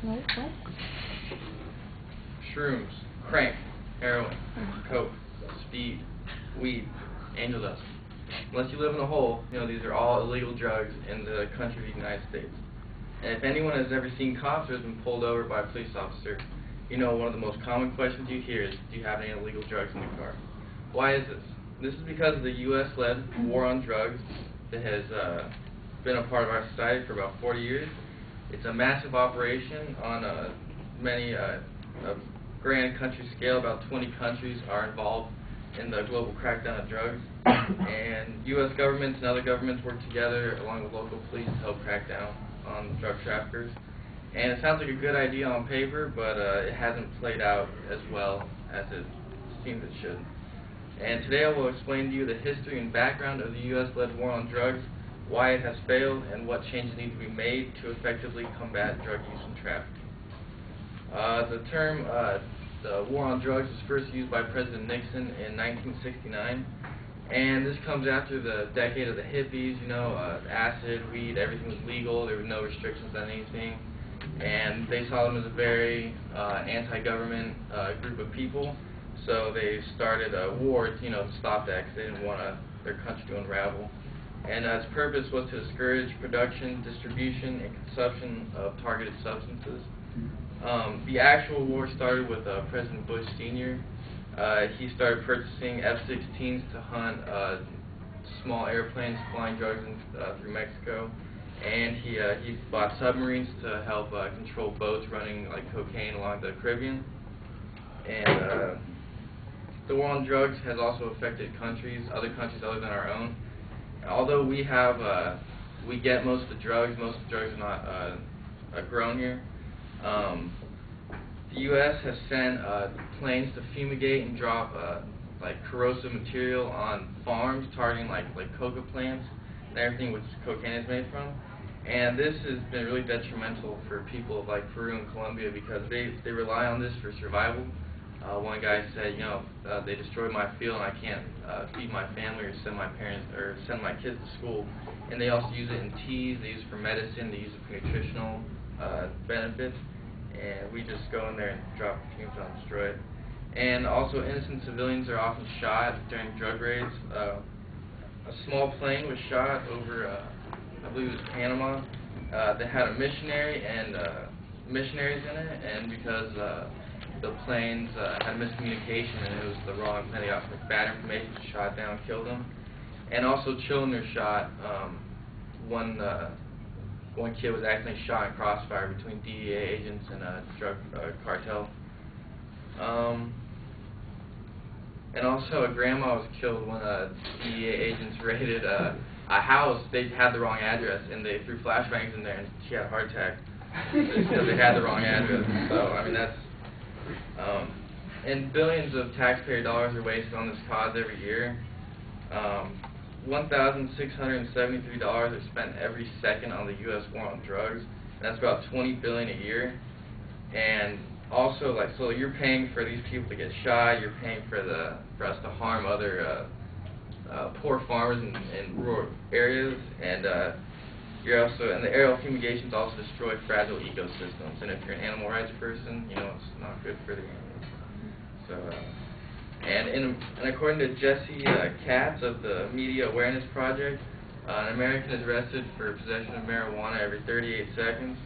What? Shrooms, crank, heroin, coke, speed, weed, angel dust. Unless you live in a hole, these are all illegal drugs in the country of the United States. And if anyone has ever seen cops or has been pulled over by a police officer, one of the most common questions you hear is, do you have any illegal drugs in the car? Why is this? This is because of the U.S.-led war on drugs that has been a part of our society for about 40 years. It's a massive operation on a grand country scale. About 20 countries are involved in the global crackdown of drugs. And U.S. governments and other governments work together along with local police to help crack down on drug traffickers. And it sounds like a good idea on paper, but it hasn't played out as well as it seems it should. And today I will explain to you the history and background of the U.S.-led war on drugs, why it has failed, and what changes need to be made to effectively combat drug use and trafficking. The term the war on drugs was first used by President Nixon in 1969, and this comes after the decade of the hippies. Acid, weed, everything was legal. There were no restrictions on anything, and they saw them as a very anti-government group of people. So they started a war, to stop that, because they didn't want their country to unravel. And its purpose was to discourage production, distribution, and consumption of targeted substances. The actual war started with President Bush Sr. He started purchasing F-16s to hunt small airplanes flying drugs through Mexico, and he bought submarines to help control boats running like cocaine along the Caribbean. And the war on drugs has also affected other countries other than our own. Although we get most of the drugs are not grown here. The U.S. has sent planes to fumigate and drop corrosive material on farms targeting like coca plants and everything which cocaine is made from. And this has been really detrimental for people like Peru and Colombia because they rely on this for survival. One guy said, they destroyed my field and I can't feed my family or send my kids to school. And they also use it in teas, they use it for medicine, they use it for nutritional benefits. And we just go in there and drop fumes on and destroy it. And also innocent civilians are often shot during drug raids. A small plane was shot over, I believe it was Panama, that had a missionary and missionaries in it, and because the planes had miscommunication and it was the wrong, they got bad information, shot down, killed them. And also children are shot. One kid was accidentally shot in crossfire between DEA agents and a drug cartel. And also a grandma was killed when DEA agents raided a house. They had the wrong address and they threw flashbangs in there and she had a heart attack because they had the wrong address. So I mean that's and billions of taxpayer dollars are wasted on this cause every year. $1,673 are spent every second on the U.S. war on drugs. And that's about $20 billion a year. And also, so you're paying for these people to get shot. You're paying for us to harm other poor farmers in rural areas, and you're also, and the aerial fumigations also destroy fragile ecosystems. And if you're an animal rights person, it's not good for the animals. So. And according to Jesse Katz of the Media Awareness Project, an American is arrested for possession of marijuana every 38 seconds,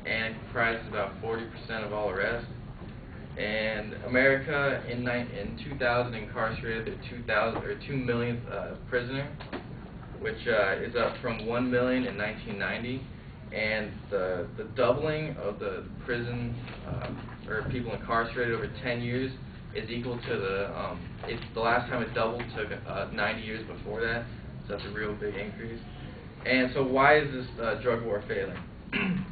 and it comprises about 40% of all arrests. And America in 2000 incarcerated their 2 millionth prisoner, which is up from 1 million in 1990. And the doubling of the prison or people incarcerated over 10 years is equal to the last time it doubled took 90 years before that, so that's a real big increase. And so why is this drug war failing?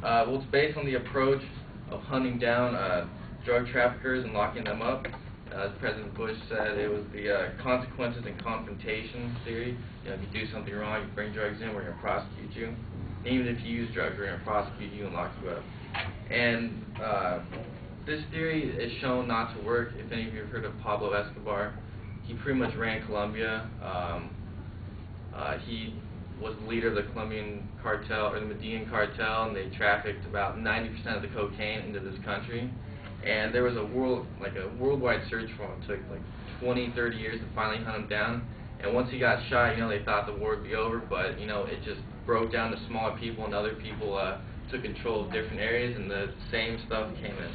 Well, it's based on the approach of hunting down drug traffickers and locking them up. As President Bush said, it was the consequences and confrontation theory. If you do something wrong, you bring drugs in, we're going to prosecute you. And even if you use drugs, we're going to prosecute you and lock you up. And this theory is shown not to work. If any of you have heard of Pablo Escobar, he pretty much ran Colombia. He was the leader of the Colombian cartel, or the Medellin cartel, and they trafficked about 90% of the cocaine into this country. And there was a worldwide search for him. It took like 20, 30 years to finally hunt him down. And once he got shot, they thought the war would be over, but it just broke down to smaller people, and other people took control of different areas, and the same stuff came in.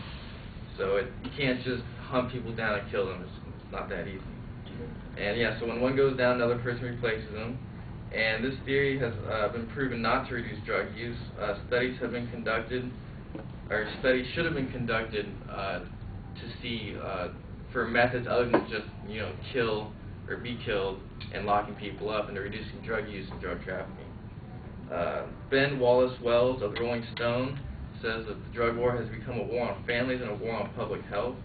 So you can't just hunt people down and kill them. It's not that easy. And yeah, so when one goes down, another person replaces them. And this theory has been proven not to reduce drug use. Studies have been conducted, or studies should have been conducted to see for methods other than just kill or be killed and locking people up, and to reducing drug use and drug trafficking. Ben Wallace Wells of the Rolling Stone says that the drug war has become a war on families and a war on public health.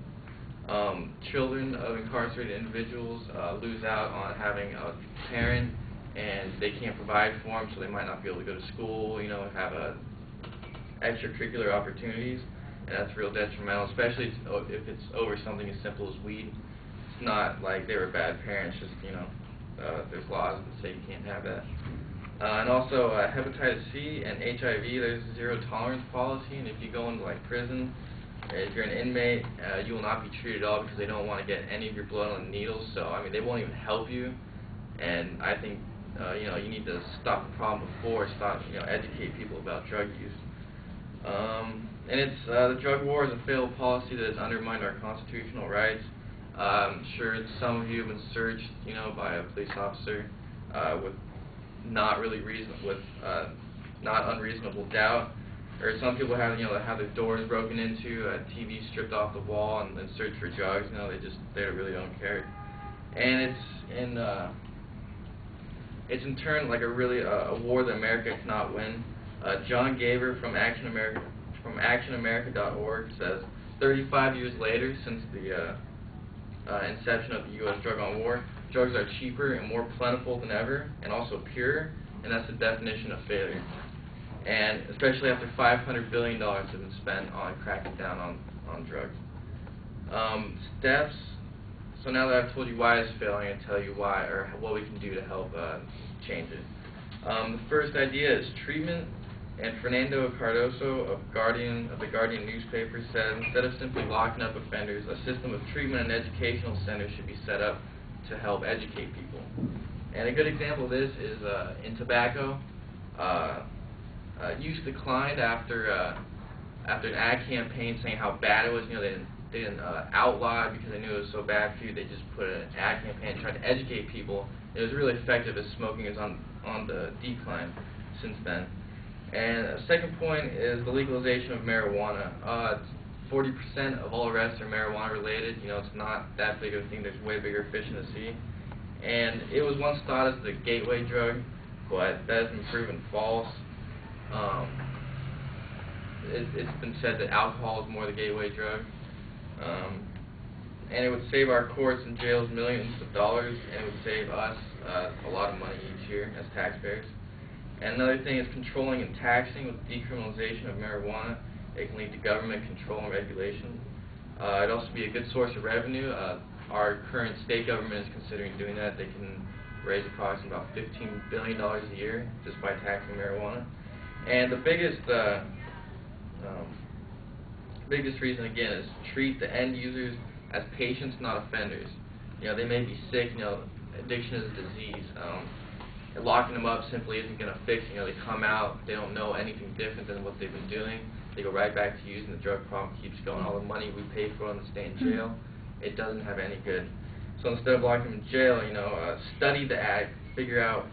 Children of incarcerated individuals lose out on having a parent, and they can't provide for them, so they might not be able to go to school, have extracurricular opportunities, and that's real detrimental, especially if it's over something as simple as weed. It's not like they were bad parents, just, there's laws that say you can't have that. And also hepatitis C and HIV, there's a zero tolerance policy, and if you go into prison, if you're an inmate, you will not be treated at all because they don't want to get any of your blood on the needles, so they won't even help you. And I think you need to stop the problem before educate people about drug use. And it's the drug war is a failed policy that has undermined our constitutional rights. I'm sure some of you have been searched, by a police officer with not unreasonable doubt, or some people have have their doors broken into, TV stripped off the wall, and then search for drugs. They really don't care. And it's in turn a war that America cannot win. John Gaber from ActionAmerica.org says, 35 years later, since the inception of the U.S. drug on war, drugs are cheaper and more plentiful than ever, and also pure, and that's the definition of failure. And especially after $500 billion have been spent on cracking down on drugs. Steps. So now that I've told you why it's failing, I tell you why, or what we can do to help change it. The first idea is treatment. And Fernando Cardoso of the Guardian newspaper said, instead of simply locking up offenders, a system of treatment and educational centers should be set up to help educate people. And a good example of this is in tobacco. Use declined after an ad campaign saying how bad it was. They didn't outlaw it because they knew it was so bad for you. They just put an ad campaign and tried to educate people. It was really effective as smoking is on the decline since then. And a second point is the legalization of marijuana. 40% of all arrests are marijuana related. It's not that big of a thing. There's way bigger fish in the sea. And it was once thought as the gateway drug, but that has been proven false. It's been said that alcohol is more the gateway drug. And it would save our courts and jails millions of dollars, and it would save us a lot of money each year as taxpayers. And another thing is controlling and taxing. With decriminalization of marijuana, it can lead to government control and regulation. It'd also be a good source of revenue. Our current state government is considering doing that. They can raise approximately about $15 billion a year just by taxing marijuana. And the biggest reason, again, is treat the end users as patients, not offenders. They may be sick. Addiction is a disease. Locking them up simply isn't going to fix it. They come out, they don't know anything different than what they've been doing. They go right back to using. The drug problem keeps going. All the money we pay for them to stay in jail, it doesn't have any good. So instead of locking them in jail, study the act, figure out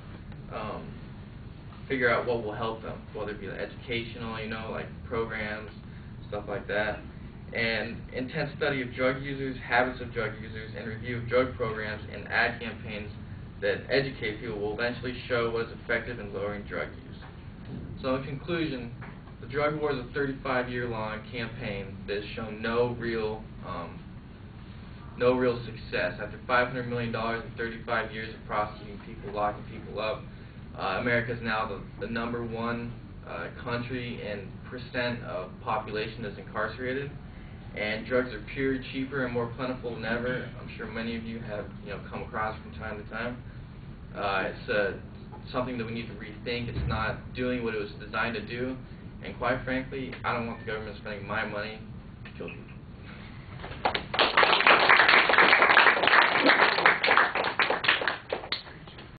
what will help them, whether it be educational, like programs, stuff like that. And intense study of drug users, habits of drug users, and review of drug programs and ad campaigns that educate people will eventually show what is effective in lowering drug use. So in conclusion, the drug war is a 35-year-long campaign that has shown no real success. After $500 million and 35 years of prosecuting people, locking people up, America is now the #1 country in percent of population that's incarcerated. And drugs are pure, cheaper, and more plentiful than ever. I'm sure many of you have come across from time to time. It's something that we need to rethink. It's not doing what it was designed to do, and quite frankly, I don't want the government spending my money to kill people.